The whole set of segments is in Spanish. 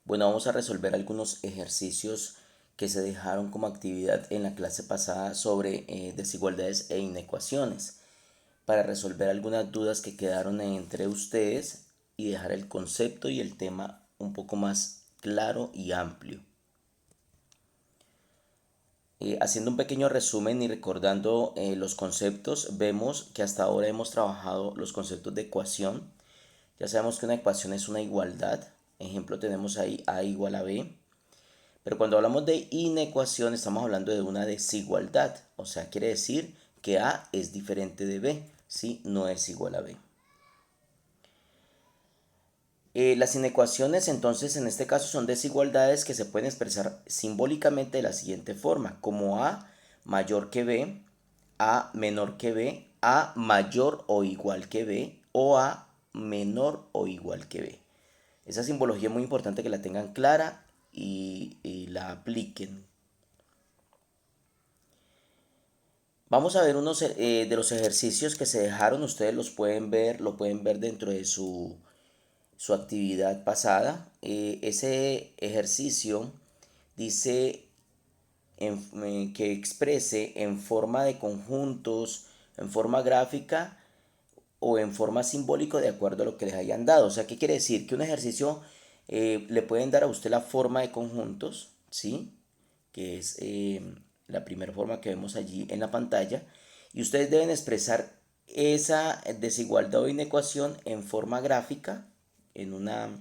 Bueno, vamos a resolver algunos ejercicios que se dejaron como actividad en la clase pasada sobre desigualdades e inecuaciones, para resolver algunas dudas que quedaron entre ustedes y dejar el concepto y el tema un poco más claro y amplio. Haciendo un pequeño resumen y recordando los conceptos, vemos que hasta ahora hemos trabajado los conceptos de ecuación. Ya sabemos que una ecuación es una igualdad. Ejemplo, tenemos ahí A igual a B. Pero cuando hablamos de inecuación estamos hablando de una desigualdad. O sea, quiere decir que A es diferente de B, ¿sí? No es igual a B. Las inecuaciones entonces en este caso son desigualdades que se pueden expresar simbólicamente de la siguiente forma, como A mayor que B, A menor que B, A mayor o igual que B o A menor o igual que B. Esa simbología es muy importante que la tengan clara y la apliquen. Vamos a ver unos de los ejercicios que se dejaron, ustedes los pueden ver, lo pueden ver dentro de su actividad pasada. Ese ejercicio dice que exprese en forma de conjuntos, en forma gráfica o en forma simbólica de acuerdo a lo que les hayan dado. O sea, ¿qué quiere decir? Que un ejercicio le pueden dar a usted la forma de conjuntos, ¿sí? Que es la primera forma que vemos allí en la pantalla. Y ustedes deben expresar esa desigualdad o inecuación en forma gráfica, en una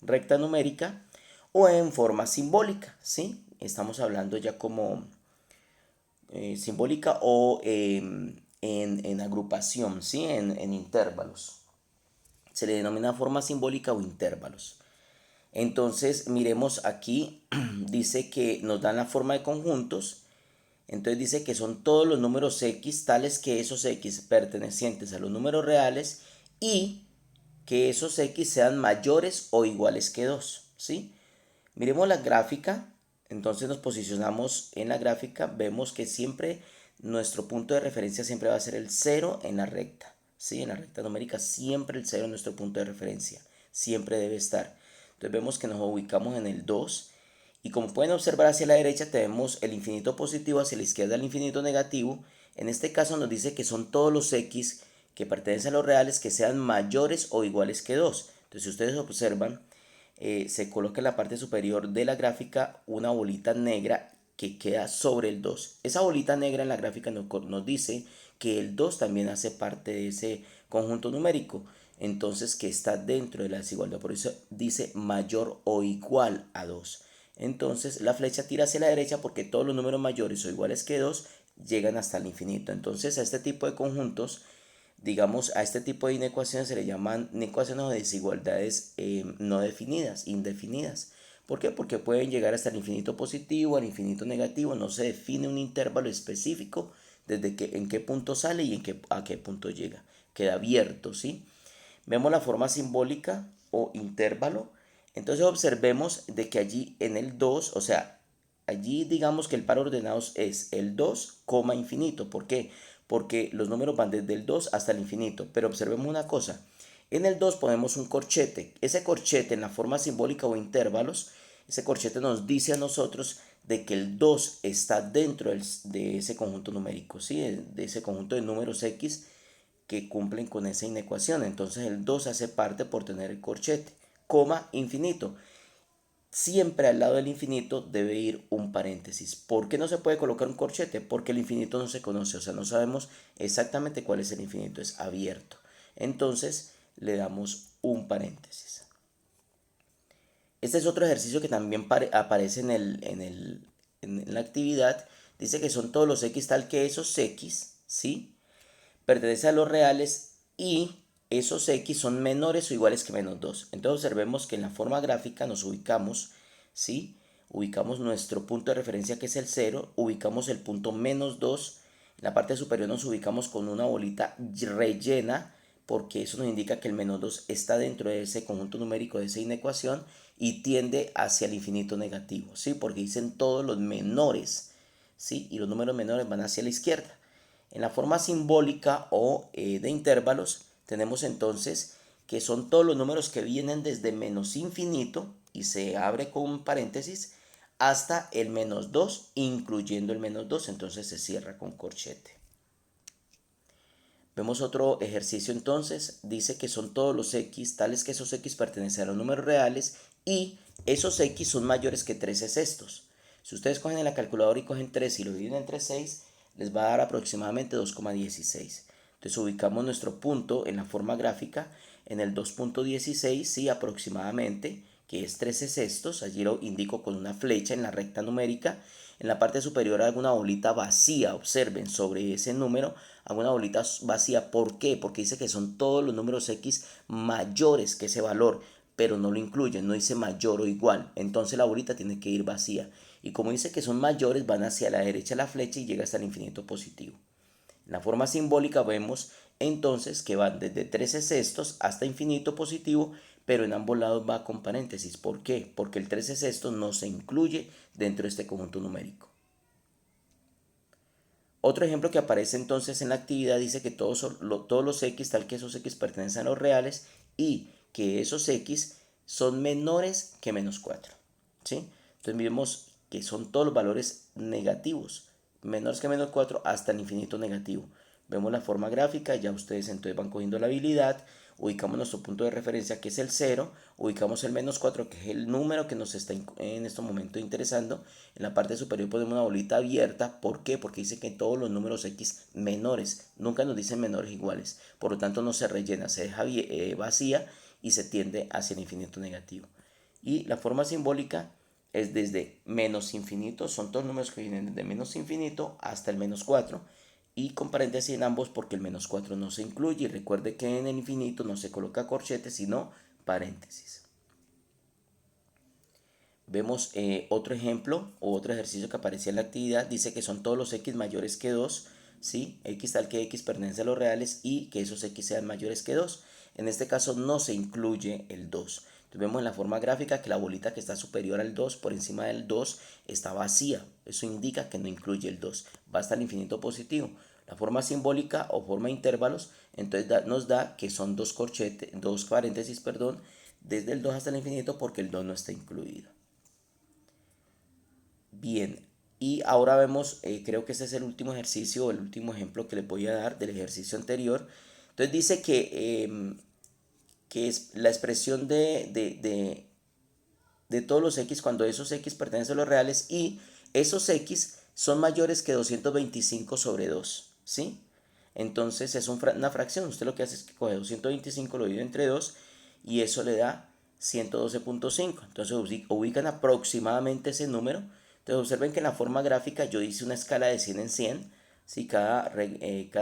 recta numérica, o en forma simbólica, ¿sí? Estamos hablando ya como simbólica o en agrupación, ¿sí? En intervalos. Se le denomina forma simbólica o intervalos. Entonces, miremos aquí, dice que nos dan la forma de conjuntos. Entonces dice que son todos los números x tales que esos x pertenecientes a los números reales y que esos x sean mayores o iguales que 2, ¿sí? Miremos la gráfica, entonces nos posicionamos en la gráfica, vemos que siempre nuestro punto de referencia siempre va a ser el 0 en la recta, ¿sí? En la recta numérica siempre el 0 es nuestro punto de referencia, siempre debe estar. Entonces vemos que nos ubicamos en el 2 y como pueden observar hacia la derecha tenemos el infinito positivo, hacia la izquierda el infinito negativo. En este caso nos dice que son todos los x que pertenecen a los reales que sean mayores o iguales que 2. Entonces si ustedes observan, se coloca en la parte superior de la gráfica una bolita negra que queda sobre el 2. Esa bolita negra en la gráfica nos dice que el 2 también hace parte de ese conjunto numérico, entonces que está dentro de la desigualdad, por eso dice mayor o igual a 2. Entonces la flecha tira hacia la derecha porque todos los números mayores o iguales que 2 llegan hasta el infinito. Entonces a este tipo de conjuntos, digamos, a este tipo de inecuaciones se le llaman inecuaciones o desigualdades no definidas, indefinidas. ¿Por qué? Porque pueden llegar hasta el infinito positivo, al infinito negativo, no se define un intervalo específico desde en qué punto sale y a qué punto llega. Queda abierto, ¿sí? Vemos la forma simbólica o intervalo. Entonces observemos de que allí en el 2, o sea, allí digamos que el par ordenado es el 2, infinito. ¿Por qué? Porque los números van desde el 2 hasta el infinito. Pero observemos una cosa. En el 2 ponemos un corchete. Ese corchete en la forma simbólica o intervalos, ese corchete nos dice a nosotros de que el 2 está dentro de ese conjunto numérico, ¿sí? De ese conjunto de números x que cumplen con esa inecuación. Entonces el 2 hace parte por tener el corchete, infinito. Siempre al lado del infinito debe ir un paréntesis. ¿Por qué no se puede colocar un corchete? Porque el infinito no se conoce, o sea, no sabemos exactamente cuál es el infinito, es abierto. Entonces le damos un paréntesis. Este es otro ejercicio que también aparece en la actividad. Dice que son todos los x tal que esos x, ¿sí? Pertenece a los reales y esos x son menores o iguales que -2. Entonces observemos que en la forma gráfica nos ubicamos, ¿sí? Ubicamos nuestro punto de referencia que es el 0, ubicamos el punto -2, en la parte superior nos ubicamos con una bolita rellena porque eso nos indica que el -2 está dentro de ese conjunto numérico de esa inecuación y tiende hacia el infinito negativo, ¿sí? Porque dicen todos los menores, ¿sí? Y los números menores van hacia la izquierda. En la forma simbólica o de intervalos tenemos entonces que son todos los números que vienen desde menos infinito y se abre con paréntesis hasta el menos 2, incluyendo el menos 2, entonces se cierra con corchete. Vemos otro ejercicio entonces, dice que son todos los x, tales que esos x pertenecen a los números reales y esos x son mayores que 13 sextos. Si ustedes cogen en la calculadora y cogen 3 y lo dividen entre 6, les va a dar aproximadamente 2,16. Entonces ubicamos nuestro punto en la forma gráfica en el 2,16, sí, aproximadamente, que es 13 sextos. Allí lo indico con una flecha en la recta numérica. En la parte superior hago una bolita vacía, observen, sobre ese número hago una bolita vacía. ¿Por qué? Porque dice que son todos los números x mayores que ese valor, pero no lo incluyen, no dice mayor o igual. Entonces la bolita tiene que ir vacía. Y como dice que son mayores, van hacia la derecha la flecha y llega hasta el infinito positivo. En la forma simbólica vemos entonces que van desde 13 sextos hasta infinito positivo, pero en ambos lados va con paréntesis. ¿Por qué? Porque el 13 sextos no se incluye dentro de este conjunto numérico. Otro ejemplo que aparece entonces en la actividad dice que todos los x, tal que esos x pertenecen a los reales y que esos x son menores que menos 4. ¿Sí? Entonces vemos que son todos los valores negativos, menores que menos 4 hasta el infinito negativo. Vemos la forma gráfica, ya ustedes entonces van cogiendo la habilidad, ubicamos nuestro punto de referencia que es el 0, ubicamos el menos 4 que es el número que nos está en este momento interesando. En la parte superior ponemos una bolita abierta. ¿Por qué? Porque dice que todos los números x menores, nunca nos dicen menores iguales, por lo tanto no se rellena, se deja vacía y se tiende hacia el infinito negativo. Y la forma simbólica es desde menos infinito, son todos números que vienen desde menos infinito hasta el menos 4 y con paréntesis en ambos porque el menos 4 no se incluye. Y recuerde que en el infinito no se coloca corchete sino paréntesis. Vemos otro ejemplo o otro ejercicio que aparecía en la actividad. Dice que son todos los x mayores que 2, ¿sí? X tal que x pertenece a los reales y que esos x sean mayores que 2. En este caso no se incluye el 2. Entonces vemos en la forma gráfica que la bolita que está superior al 2, por encima del 2, está vacía. Eso indica que no incluye el 2. Va hasta el infinito positivo. La forma simbólica o forma de intervalos entonces nos da que son dos paréntesis, perdón, desde el 2 hasta el infinito porque el 2 no está incluido. Bien, y ahora vemos, creo que ese es el último ejercicio o el último ejemplo que les voy a dar del ejercicio anterior. Entonces dice que es la expresión de todos los x cuando esos x pertenecen a los reales y esos x son mayores que 225 sobre 2, ¿sí? Entonces es una fracción. Usted lo que hace es que coge 225, lo divide entre 2 y eso le da 112.5. Entonces ubican aproximadamente ese número. Entonces observen que en la forma gráfica yo hice una escala de 100 en 100. ¿Sí? Cada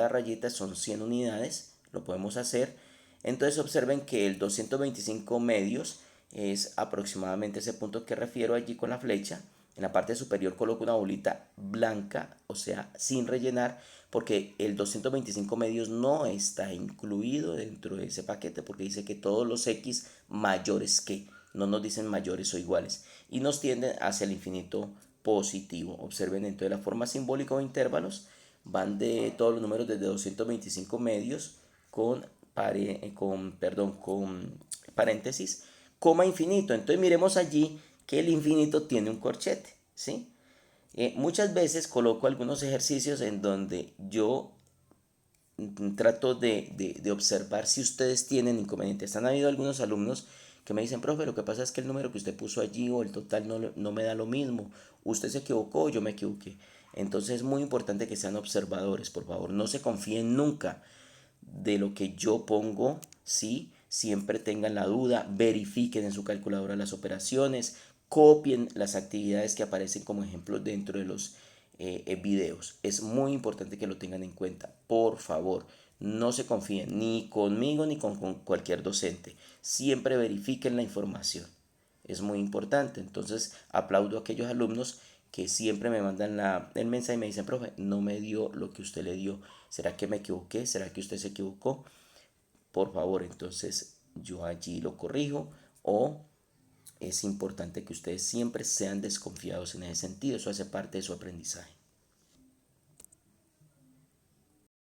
rayita son 100 unidades. Lo podemos hacer. Entonces observen que el 225 medios es aproximadamente ese punto que refiero allí con la flecha. En la parte superior coloco una bolita blanca, o sea, sin rellenar, porque el 225 medios no está incluido dentro de ese paquete, porque dice que todos los x mayores que, no nos dicen mayores o iguales, y nos tienden hacia el infinito positivo. Observen entonces la forma simbólica o intervalos, van de todos los números desde 225 medios con paréntesis, coma infinito. Entonces miremos allí que el infinito tiene un corchete, ¿sí? Muchas veces coloco algunos ejercicios en donde yo trato de observar si ustedes tienen inconvenientes. Han habido algunos alumnos que me dicen, profe, lo que pasa es que el número que usted puso allí o el total no me da lo mismo. Usted se equivocó o yo me equivoqué. Entonces es muy importante que sean observadores, por favor. No se confíen nunca de lo que yo pongo, ¿sí? Siempre tengan la duda, verifiquen en su calculadora las operaciones, copien las actividades que aparecen como ejemplos dentro de los videos. Es muy importante que lo tengan en cuenta. Por favor, no se confíen ni conmigo ni con cualquier docente. Siempre verifiquen la información. Es muy importante. Entonces, aplaudo a aquellos alumnos que siempre me mandan el mensaje y me dicen, profe, no me dio lo que usted le dio. ¿Será que me equivoqué? ¿Será que usted se equivocó? Por favor, entonces yo allí lo corrijo o es importante que ustedes siempre sean desconfiados en ese sentido. Eso hace parte de su aprendizaje.